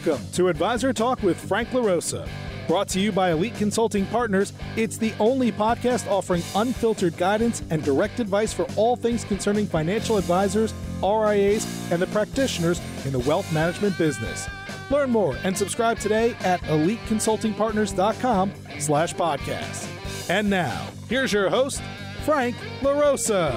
Welcome to Advisor Talk with Frank LaRosa. Brought to you by Elite Consulting Partners, it's the only podcast offering unfiltered guidance and direct advice for all things concerning financial advisors, RIAs, and the practitioners in the wealth management business. Learn more and subscribe today at eliteconsultingpartners.com/podcast. And now, here's your host, Frank LaRosa.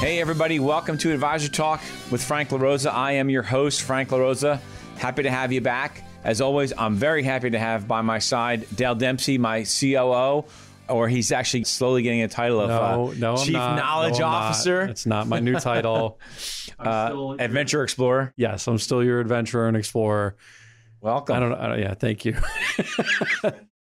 Hey everybody, welcome to Advisor Talk with Frank LaRosa. I am your host, Frank LaRosa. Happy to have you back. As always, I'm very happy to have by my side Dale Dempsey, my COO, or he's actually slowly getting a title of Chief Knowledge Officer. It's not my new title. Adventure Explorer. Yes, I'm still your adventurer and explorer. Welcome. I don't. Yeah, thank you.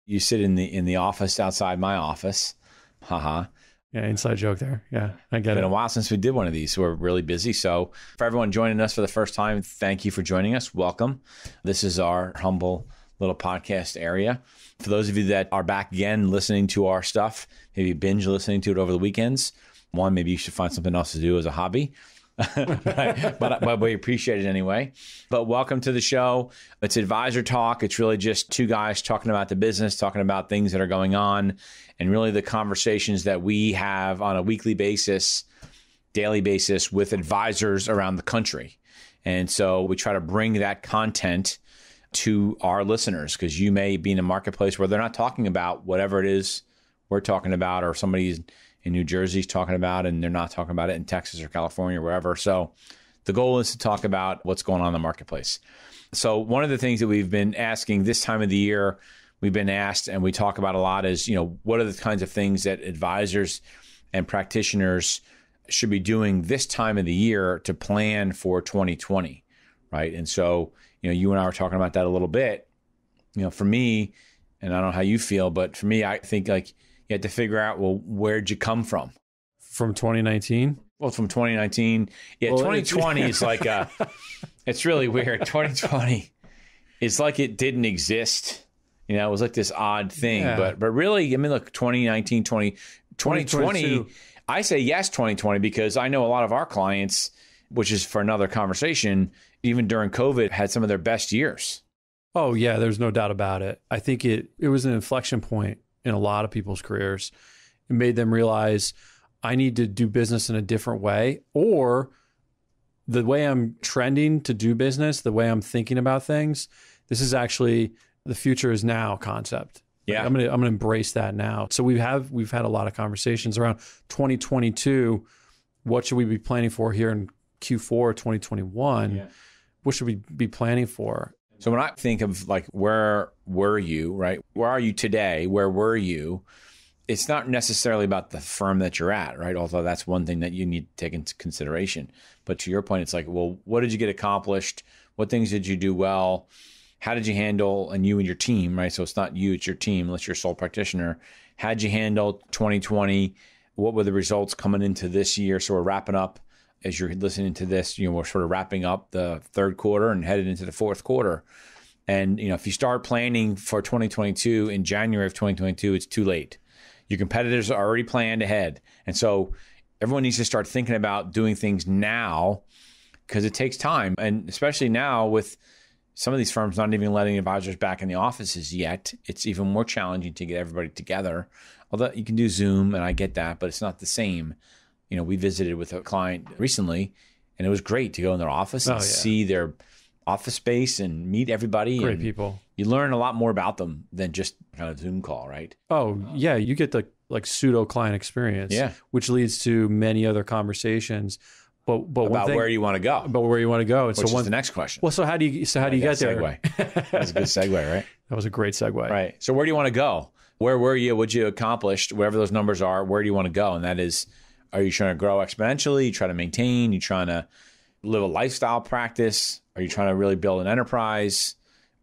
You sit in the office outside my office. Haha. Yeah, inside joke there. Yeah, I get it. It's been a while since we did one of these. We're really busy. So for everyone joining us for the first time, thank you for joining us. Welcome. This is our humble little podcast area. For those of you that are back again listening to our stuff, maybe binge listening to it over the weekends, maybe you should find something else to do as a hobby. but we appreciate it anyway. But welcome to the show. It's Advisor Talk. It's really just two guys talking about the business, talking about things that are going on, and really the conversations that we have on a weekly basis, daily basis with advisors around the country. And so we try to bring that content to our listeners, because you may be in a marketplace where they're not talking about whatever it is we're talking about, or somebody's in New Jersey's talking about, and they're not talking about it in Texas or California or wherever. So the goal is to talk about what's going on in the marketplace. So one of the things that we've been asking this time of the year, we've been asked, and we talk about a lot, is, what are the kinds of things that advisors and practitioners should be doing this time of the year to plan for 2020, right? And so, you and I were talking about that a little bit. For me, and I don't know how you feel, but for me, I think you have to figure out, where'd you come from? From 2019? Well, from 2019. Yeah, 2020 is it's really weird. 2020, it's like it didn't exist. It was like this odd thing. Yeah. But really, 2019, 2020, I say yes, 2020, because I know a lot of our clients, which is for another conversation, even during COVID, had some of their best years. Oh, yeah, there's no doubt about it. I think it was an inflection point in a lot of people's careers. It made them realize, I need to do business in a different way, or the way I'm trending to do business, the way I'm thinking about things, this is actually the future is now concept. Yeah. I'm gonna embrace that now. So we've had a lot of conversations around 2022. What should we be planning for here in Q4 2021? Yeah. What should we be planning for? So when I think of where were you, right? Where are you today? Where were you? It's not necessarily about the firm that you're at, right? Although that's one thing that you need to take into consideration. But to your point, it's what did you get accomplished? What things did you do well? How did you handle, and you and your team, right? So it's not you, it's your team, unless you're a sole practitioner. How did you handle 2020? What were the results coming into this year? So we're wrapping up. As you're listening to this, we're sort of wrapping up the third quarter and headed into the fourth quarter. And, if you start planning for 2022 in January of 2022, it's too late. Your competitors are already planned ahead. And so everyone needs to start thinking about doing things now, because it takes time. And especially now with some of these firms not even letting advisors back in the offices yet, it's even more challenging to get everybody together. Although you can do Zoom, and I get that, but it's not the same. We visited with a client recently, and it was great to go in their office and see their office space and meet everybody. Great people. You learn a lot more about them than just kind of Zoom call, right? Oh, yeah. You get the pseudo client experience, which leads to many other conversations. But about where you want to go. About where you want to go. Which is the next question. Well, so how do you get there? Segue. That was a good segue, right? That was a great segue. Right. So where do you want to go? Where were you? What you accomplished? Whatever those numbers are, where do you want to go? And that is, are you trying to grow exponentially? You trying to maintain? You trying to live a lifestyle practice? Are you trying to really build an enterprise?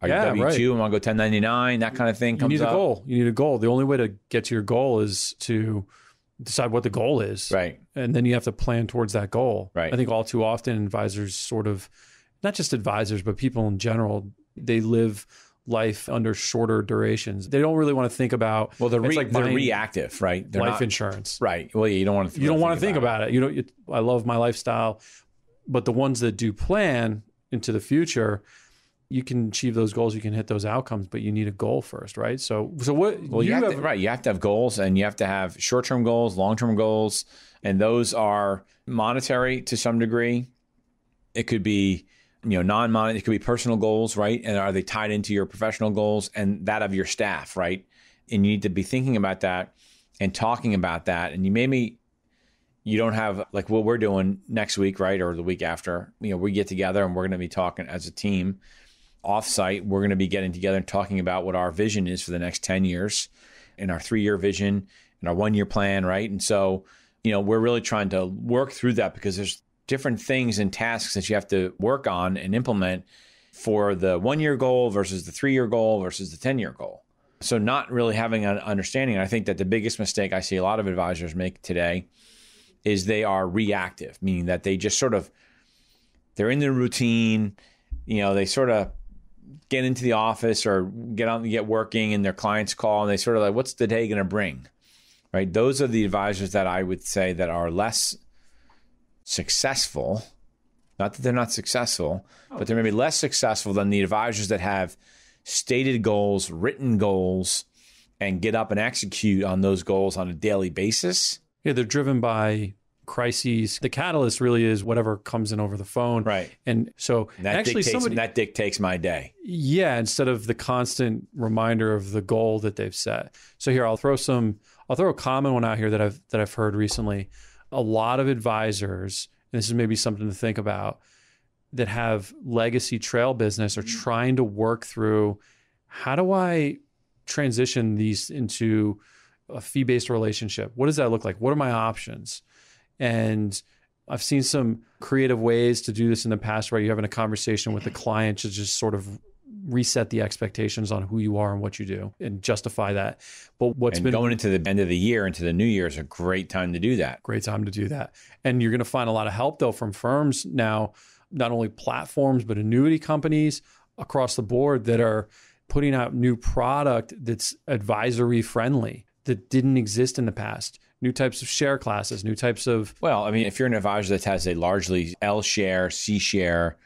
Are you W-2 and want to go 1099? That kind of thing comes up. You need a goal. The only way to get to your goal is to decide what the goal is. Right. And then you have to plan towards that goal. Right. I think all too often advisors sort of, not just advisors, but people in general, they live life under shorter durations. They don't really want to think about. Well, they're reactive, right? They're life insurance, right? Well, you don't want to. You don't want to think about it. I love my lifestyle. But the ones that do plan into the future, you can achieve those goals, you can hit those outcomes, but you need a goal first, right? So what? Well, you have to have goals, and you have to have short-term goals, long-term goals, and those are monetary to some degree. It could be, non-monetary. It could be personal goals, right? And are they tied into your professional goals and that of your staff, right? And you need to be thinking about that and talking about that. And you don't have like what we're doing next week, right? Or the week after, we get together and we're going to be talking as a team offsite. We're going to be getting together and talking about what our vision is for the next 10 years and our 3-year vision and our 1-year plan, right? And so, we're really trying to work through that because there's different things and tasks that you have to work on and implement for the 1-year goal versus the 3-year goal versus the 10-year goal. So not really having an understanding. I think that the biggest mistake I see a lot of advisors make today is they are reactive, meaning that they just they're in their routine, they sort of get into the office or get working and their clients call and they sort of like, what's the day going to bring, right? Those are the advisors that I would say that are less successful. Not that they're not successful, but they're maybe less successful than the advisors that have stated goals, written goals, and get up and execute on those goals on a daily basis. Yeah, they're driven by crises. The catalyst really is whatever comes in over the phone. Right. And so that dictates my day. Yeah, instead of the constant reminder of the goal that they've set. So here, I'll throw a common one out here that I've heard recently. A lot of advisors, and this is maybe something to think about, that have legacy trail business are trying to work through, how do I transition these into a fee-based relationship? What does that look like? What are my options? And I've seen some creative ways to do this in the past where you're having a conversation with the client to just sort of reset the expectations on who you are and what you do and justify that. But going into the end of the year, into the new year is a great time to do that. Great time to do that. And you're going to find a lot of help though from firms now, not only platforms, but annuity companies across the board that are putting out new product that's advisory friendly that didn't exist in the past. New types of share classes, new types of... Well, I mean, if you're an advisor that has a largely L share, C share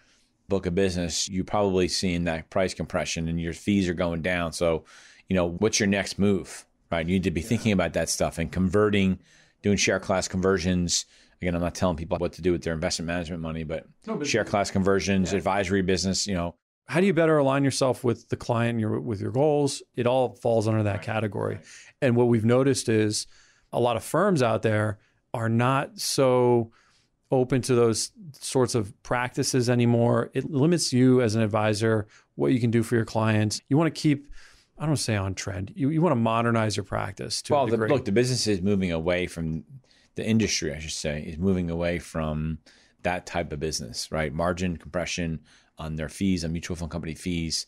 book of business, you're probably seeing that price compression and your fees are going down. So, what's your next move, right? You need to be thinking about that stuff and converting, doing share class conversions. Again, I'm not telling people what to do with their investment management money, but share class conversions, advisory business, How do you better align yourself with the client and with your goals? It all falls under that category. Right. And what we've noticed is a lot of firms out there are not so open to those sorts of practices anymore. It limits you as an advisor, what you can do for your clients. You want to keep, I don't want to say on trend, you want to modernize your practice to a degree. Look, the business is moving away from, the industry, I should say, is moving away from that type of business, right? Margin compression on their fees, on mutual fund company fees,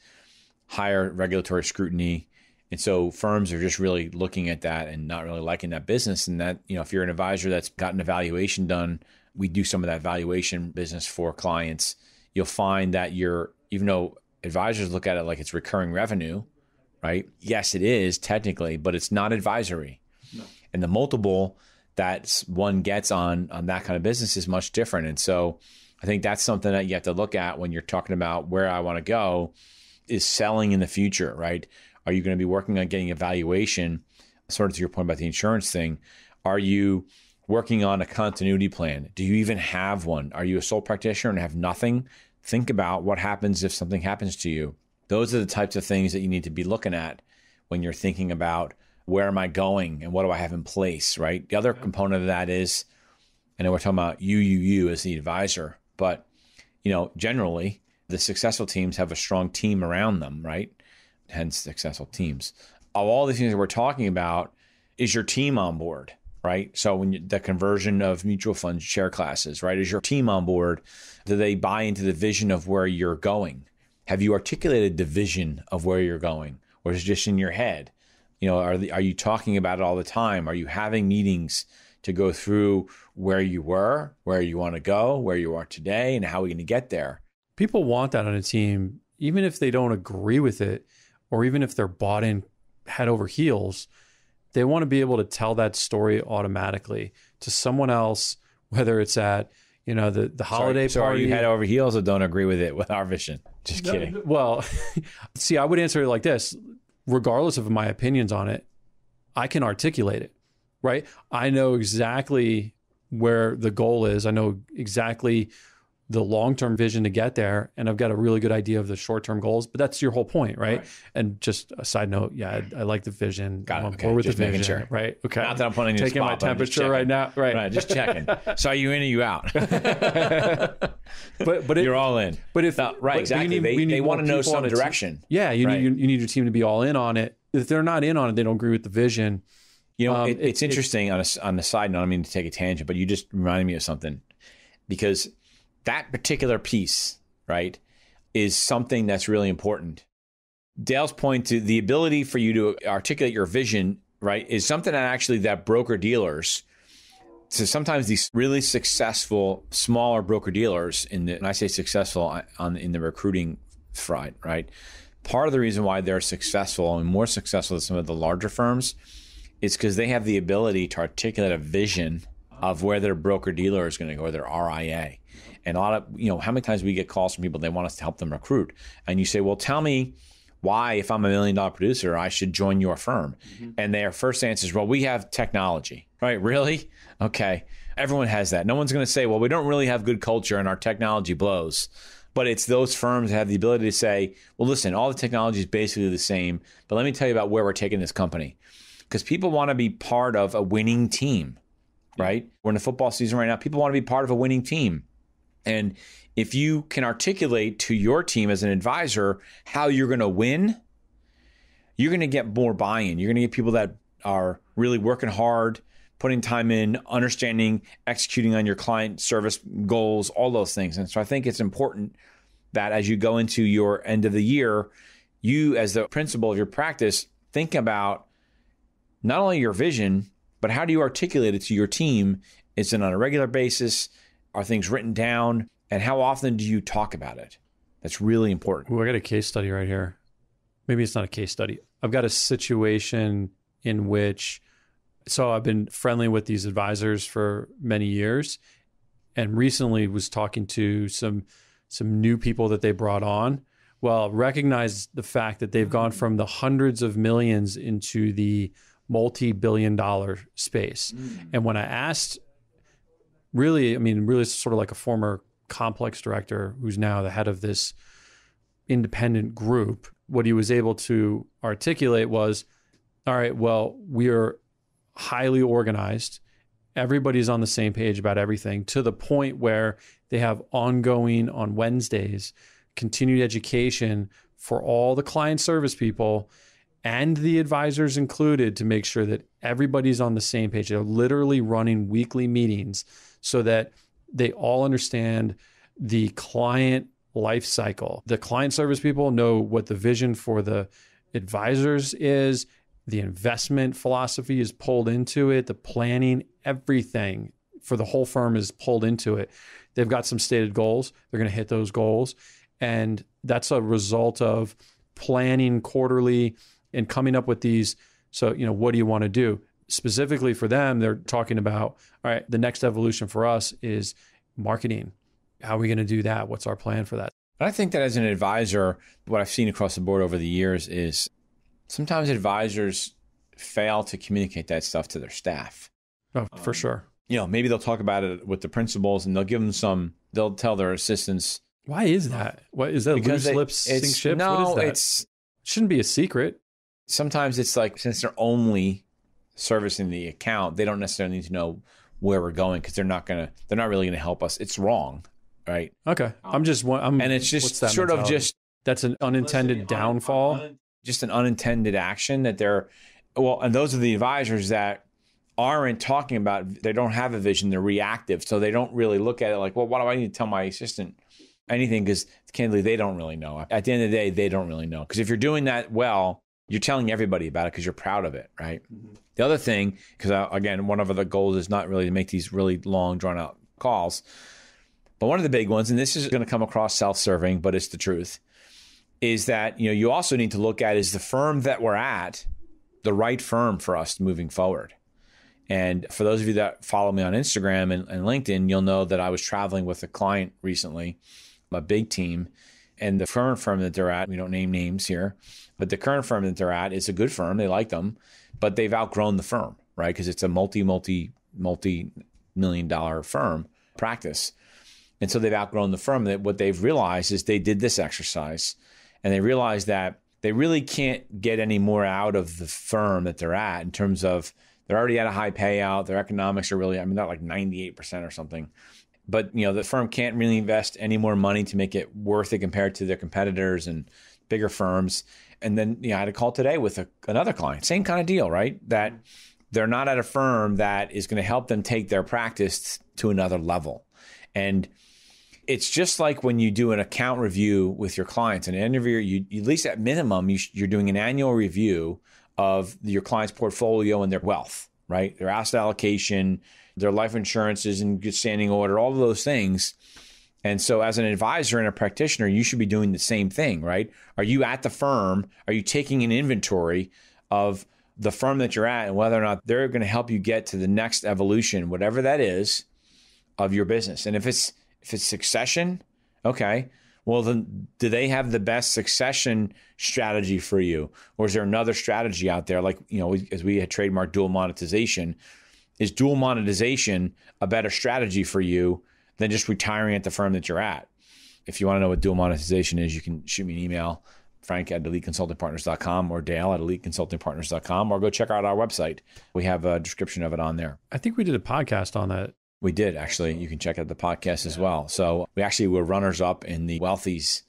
higher regulatory scrutiny. And so firms are just really looking at that and not really liking that business. And that, if you're an advisor that's gotten a valuation done, we do some of that valuation business for clients. You'll find that even though advisors look at it like it's recurring revenue, right? Yes, it is technically, but it's not advisory. No. And the multiple that one gets on that kind of business is much different. And so I think that's something that you have to look at when you're talking about where I want to go, is selling in the future, right? Are you going to be working on getting a valuation? Sort of to your point about the insurance thing, are you working on a continuity plan? Do you even have one? Are you a sole practitioner and have nothing? Think about what happens if something happens to you. Those are the types of things that you need to be looking at when you're thinking about where am I going and what do I have in place, right? The other component of that is, I know we're talking about you as the advisor, but generally the successful teams have a strong team around them, right? Hence successful teams. Of all the things that we're talking about, is your team on board, right? So when the conversion of mutual fund share classes, right? Is your team on board? Do they buy into the vision of where you're going? Have you articulated the vision of where you're going? Or is it just in your head? Are you talking about it all the time? Are you having meetings to go through where you were, where you want to go, where you are today, and how we're going to get there? People want that on a team, even if they don't agree with it, or even if they're bought in head over heels. They want to be able to tell that story automatically to someone else, whether it's at the holiday So party. are you head over heels or don't agree with it with our vision? Just kidding. Well, see, I would answer it like this. Regardless of my opinions on it, I can articulate it, right? I know exactly where the goal is. I know exactly the long-term vision to get there, and I've got a really good idea of the short-term goals. But that's your whole point, right? And just a side note, I like the vision. Got it. I'm Okay. bored with Just the making vision, sure. right? Okay. Not that I'm putting you taking on my the spot, but I'm just temperature right now, right? Right, just checking. So are you in or you out? but You're all in. But if right, exactly. They want to know some direction. Yeah, you need your team to be all in on it. If they're not in on it, they don't agree with the vision. It's interesting on the side note. I mean to take a tangent, but you just reminded me of something, because that particular piece, right, is something that's really important. Dale's point to the ability for you to articulate your vision, right, is something that actually that broker dealers. So sometimes these really successful smaller broker dealers and I say successful in the recruiting front, right? Part of the reason why they're successful and more successful than some of the larger firms is because they have the ability to articulate a vision of where their broker dealer is going to go, or their RIA. And a lot of, how many times we get calls from people, they want us to help them recruit. And you say, well, tell me why, if I'm $1 million producer, I should join your firm. Mm-hmm. And their first answer is, well, we have technology. Right? Really? Okay. Everyone has that. No one's going to say, well, we don't really have good culture and our technology blows. But it's those firms that have the ability to say, well, listen, all the technology is basically the same, but let me tell you about where we're taking this company. Because people want to be part of a winning team, right? We're in the football season right now. People want to be part of a winning team. And if you can articulate to your team as an advisor how you're going to win, you're going to get more buy-in. You're going to get people that are really working hard, putting time in, understanding, executing on your client service goals, all those things. And so I think it's important that as you go into your end of the year, you as the principal of your practice, think about not only your vision, but how do you articulate it to your team? Is it on a regular basis? Are things written down? And how often do you talk about it? That's really important. I got a case study right here. Maybe it's not a case study. I've got a situation in which, so I've been friendly with these advisors for many years, and recently was talking to some new people that they brought on. Well, recognize the fact that they've gone from the hundreds of millions into the multi-billion-dollar space. And when I asked, really sort of like a former complex director who's now the head of this independent group, what he was able to articulate was, all right, well, we are highly organized. Everybody's on the same page about everything, to the point where they have ongoing on Wednesdays, continued education for all the client service people and the advisors included, to make sure that everybody's on the same page. They're literally running weekly meetings so that they all understand the client life cycle. The client service people know what the vision for the advisors is. The investment philosophy is pulled into it. The planning, everything for the whole firm is pulled into it. They've got some stated goals. They're going to hit those goals. And that's a result of planning quarterly and coming up with these. So, what do you want to do? Specifically for them, they're talking about, all right, the next evolution for us is marketing. How are we going to do that? What's our plan for that? And I think that as an advisor, what I've seen across the board over the years is sometimes advisors fail to communicate that stuff to their staff. Oh, for sure. Maybe they'll talk about it with the principals and they'll tell their assistants. Why is that? What is that? Because loose lips sink ships? No, what is that? Shouldn't be a secret. Sometimes it's like, since they're only servicing the account, they don't necessarily need to know where we're going, because they're not really going to help us. It's wrong, right? Okay. And it's just sort of just, that's an unintended downfall. Just an unintended action that and those are the advisors that aren't talking about, they don't have a vision, they're reactive. So they don't really look at it like, well, why do I need to tell my assistant anything? Because candidly, they don't really know. At the end of the day, they don't really know. Because if you're doing that well, you're telling everybody about it because you're proud of it, right? Mm-hmm. The other thing, because again, one of the goals is not really to make these really long, drawn out calls, but one of the big ones, and this is going to come across self-serving, but it's the truth, is that you also need to look at, is the firm that we're at the right firm for us moving forward? And for those of you that follow me on Instagram and LinkedIn, you'll know that I was traveling with a client recently, a big team. And the current firm that they're at, we don't name names here, but the current firm that they're at is a good firm. They like them, but they've outgrown the firm, right? Because it's a multi-million-dollar firm practice. And so they've outgrown the firm. That what they've realized is they did this exercise and they realized that they really can't get any more out of the firm that they're at in terms of they're already at a high payout. Their economics are really, they're like 98% or something. But, the firm can't really invest any more money to make it worth it compared to their competitors and bigger firms. And then, I had a call today with another client, same kind of deal, right? That they're not at a firm that is going to help them take their practice to another level. And it's just like when you do an account review with your clients, and at the end of your year, at least at minimum, you're doing an annual review of your client's portfolio and their wealth, right? Their asset allocation, their life insurance is in good standing order, all of those things. And so as an advisor and a practitioner, you should be doing the same thing, right? Are you at the firm? Are you taking an inventory of the firm that you're at and whether or not they're going to help you get to the next evolution, whatever that is, of your business? And if it's succession, okay, well then do they have the best succession strategy for you? Or is there another strategy out there? Like, as we had trademarked dual monetization, is dual monetization a better strategy for you than just retiring at the firm that you're at? If you want to know what dual monetization is, you can shoot me an email, frank@eliteconsultingpartners.com or dale@eliteconsultingpartners.com, or go check out our website. We have a description of it on there. I think we did a podcast on that. We did, actually. You can check out the podcast as well. So we actually were runners up in the Wealthies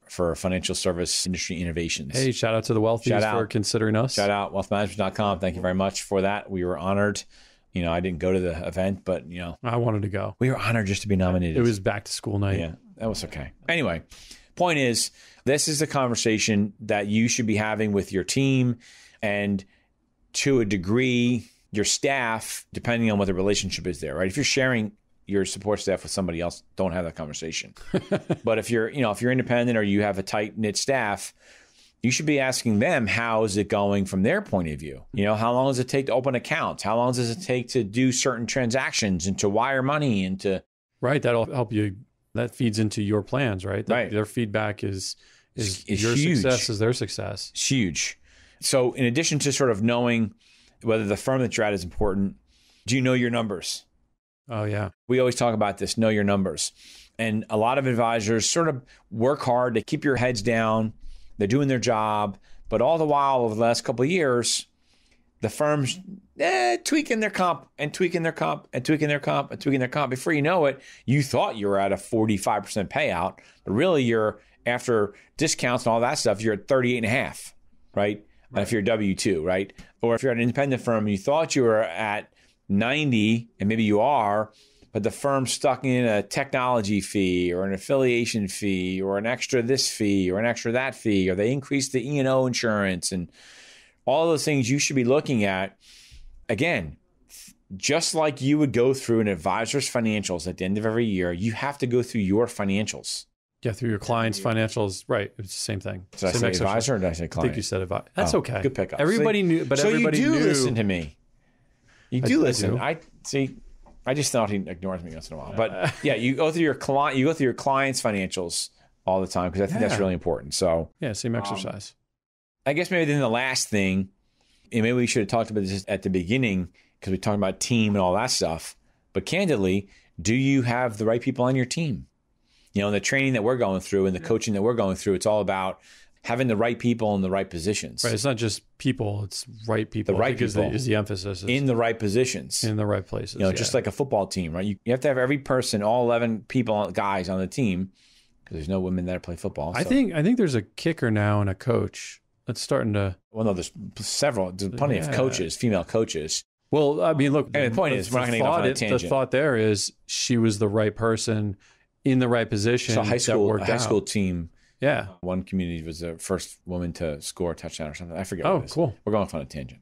for financial service industry innovations. Hey, shout out to the Wealthies for considering us. Shout out, wealthmanagement.com. Thank you very much for that. We were honored. I didn't go to the event, but, I wanted to go. We were honored just to be nominated. It was back to school night. Yeah, that was okay. Anyway, point is, this is a conversation that you should be having with your team and, to a degree, your staff, depending on what the relationship is there, right? If you're sharing your support staff with somebody else, don't have that conversation. But if you're independent or you have a tight-knit staff, you should be asking them, how is it going from their point of view? How long does it take to open accounts? How long does it take to do certain transactions and to wire money and to... Right. That'll help you. That feeds into your plans, right? Right. Their feedback is your huge. Success is their success. It's huge. So in addition to sort of knowing whether the firm that you're at is important, do you know your numbers? Oh, yeah. We always talk about this, know your numbers. And a lot of advisors sort of work hard to keep your heads down. They're doing their job. But all the while, over the last couple of years, the firm's tweaking their comp and tweaking their comp and tweaking their comp and tweaking their comp. Before you know it, you thought you were at a 45% payout, but really you're, after discounts and all that stuff, you're at 38.5, right? And if you're W-2, right? Or if you're at an independent firm, you thought you were at 90, and maybe you are, but the firm's stuck in a technology fee or an affiliation fee or an extra this fee or an extra that fee, or they increased the E&O insurance, and all those things you should be looking at. Again, just like you would go through an advisor's financials at the end of every year, you have to go through your financials. Yeah, through your client's financials. Right. It's the same thing. Did I say advisor or did I say client? I think you said advisor. That's okay. Good pickup. Everybody knew, but so everybody you do knew. Listen to me. You do listen. do. I just thought he ignores me once in a while. But yeah, you go through your client. You go through your client's financials all the time, because I think that's really important. So yeah, same exercise. I guess maybe then the last thing, and maybe we should have talked about this at the beginning, because we talked about team and all that stuff. But candidly, do you have the right people on your team? In the training that we're going through and the coaching that we're going through, it's all about having the right people in the right positions. Right. It's not just people, it's right people. The right people is the emphasis. In the right positions. In the right places. Just like a football team, right? You have to have every person, all 11 people, guys on the team, because there's no women that play football. So. I think there's a kicker now and a coach. That's starting to... Well, no, there's plenty of coaches, female coaches. Well, I mean, look... And the point is, we're not going to get off on a tangent. The thought there is she was the right person in the right position. So high school team. Yeah. One community was the first woman to score a touchdown or something. I forget what it is. Cool. We're going off on a tangent.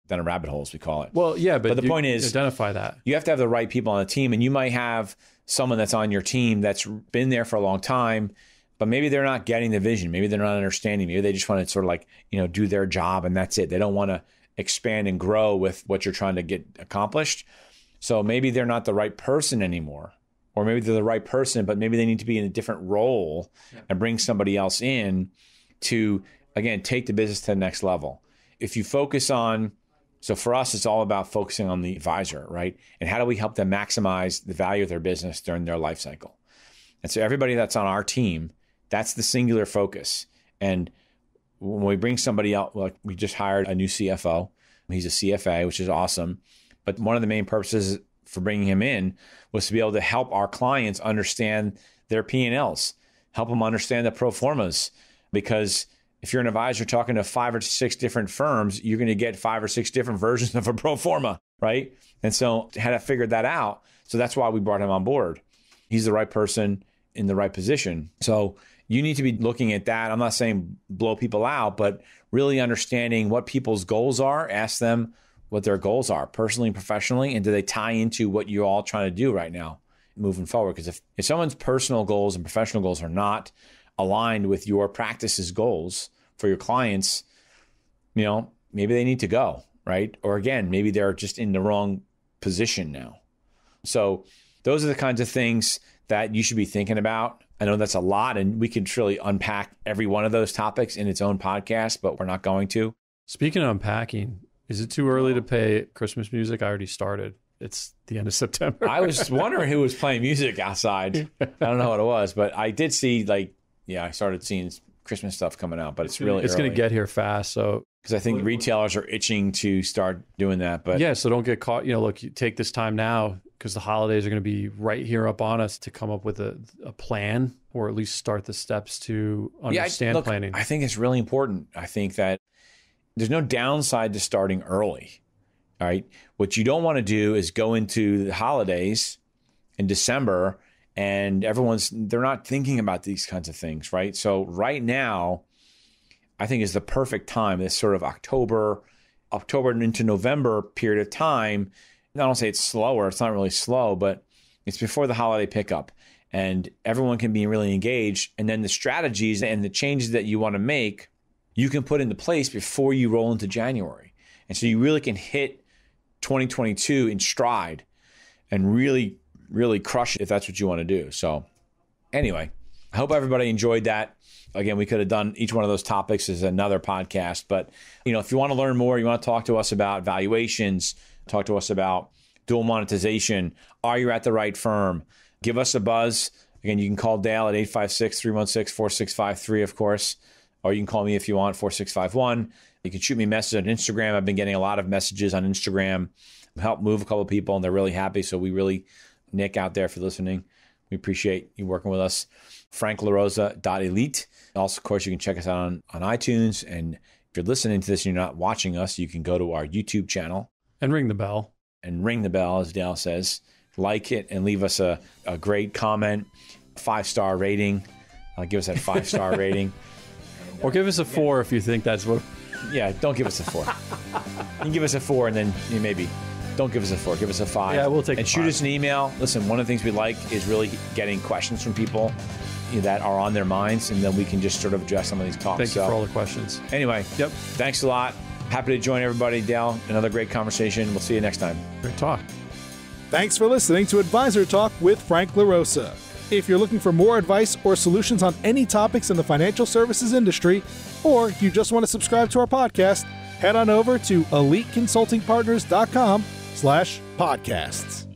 Down a rabbit hole, as we call it. Well, yeah, but the point is, identify that. You have to have the right people on the team, and you might have someone that's on your team that's been there for a long time, but maybe they're not getting the vision. Maybe they're not understanding. Maybe they just want to sort of do their job and that's it. They don't want to expand and grow with what you're trying to get accomplished. So maybe they're not the right person anymore, or maybe they're the right person, but maybe they need to be in a different role and bring somebody else in to, again, take the business to the next level. If you focus on, so for us, it's all about focusing on the advisor, right? And how do we help them maximize the value of their business during their life cycle? And so everybody that's on our team, that's the singular focus. And when we bring somebody out, like we just hired a new CFO, he's a CFA, which is awesome. But one of the main purposes for bringing him in was to be able to help our clients understand their P&Ls, help them understand the pro formas. Because if you're an advisor talking to 5 or 6 different firms, you're going to get 5 or 6 different versions of a pro forma, right? And so had to figure that out. So that's why we brought him on board. He's the right person in the right position. So you need to be looking at that. I'm not saying blow people out, but really understanding what people's goals are. Ask them what their goals are personally and professionally, and do they tie into what you're all trying to do right now moving forward? Because if someone's personal goals and professional goals are not aligned with your practice's goals for your clients, maybe they need to go, right? Or again, maybe they're just in the wrong position now. So those are the kinds of things that you should be thinking about. I know that's a lot, and we can truly unpack every one of those topics in its own podcast, but we're not going to. Speaking of unpacking, is it too early to play Christmas music? I already started. It's the end of September. I was wondering who was playing music outside. I don't know what it was, but I did see I started seeing Christmas stuff coming out, but it's really It's going to get here fast. So because I think retailers are itching to start doing that. But yeah, so don't get caught. Look, you take this time now because the holidays are going to be right here up on us to come up with a plan, or at least start the steps to understand planning. I think it's really important. I think that there's no downside to starting early. All right. What you don't want to do is go into the holidays in December and they're not thinking about these kinds of things, right? So right now, I think is the perfect time, this sort of October into November period of time. I don't say it's slower. It's not really slow, but it's before the holiday pickup and everyone can be really engaged. And then the strategies and the changes that you want to make, you can put into place before you roll into January. And so you really can hit 2022 in stride and really, really crush it if that's what you want to do. So anyway, I hope everybody enjoyed that. Again, we could have done each one of those topics as another podcast, but if you want to learn more, you want to talk to us about valuations, talk to us about dual monetization. Are you at the right firm? Give us a buzz. Again, you can call Dale at 856-316-4653, of course, or you can call me if you want, 4651. You can shoot me a message on Instagram. I've been getting a lot of messages on Instagram. I've helped move a couple of people, and they're really happy. So we really, Nick out there for listening. We appreciate you working with us. FrankLaRosa.elite. Also, of course, you can check us out on iTunes. And if you're listening to this and you're not watching us, you can go to our YouTube channel. And ring the bell. And ring the bell, as Dale says. Like it and leave us a great comment, 5-star rating. Give us that 5-star rating. Or give us a 4 if you think that's what... Yeah, don't give us a 4. You can give us a 4 and then maybe... Don't give us a 4. Give us a 5. Yeah, we'll take. And shoot us an email. Listen, one of the things we like is really getting questions from people that are on their minds, and then we can just sort of address some of these talks. Thank you for all the questions. Anyway, yep. Thanks a lot. Happy to join everybody. Dale, another great conversation. We'll see you next time. Great talk. Thanks for listening to Advisor Talk with Frank LaRosa. If you're looking for more advice or solutions on any topics in the financial services industry, or you just want to subscribe to our podcast, head on over to eliteconsultingpartners.com/podcasts.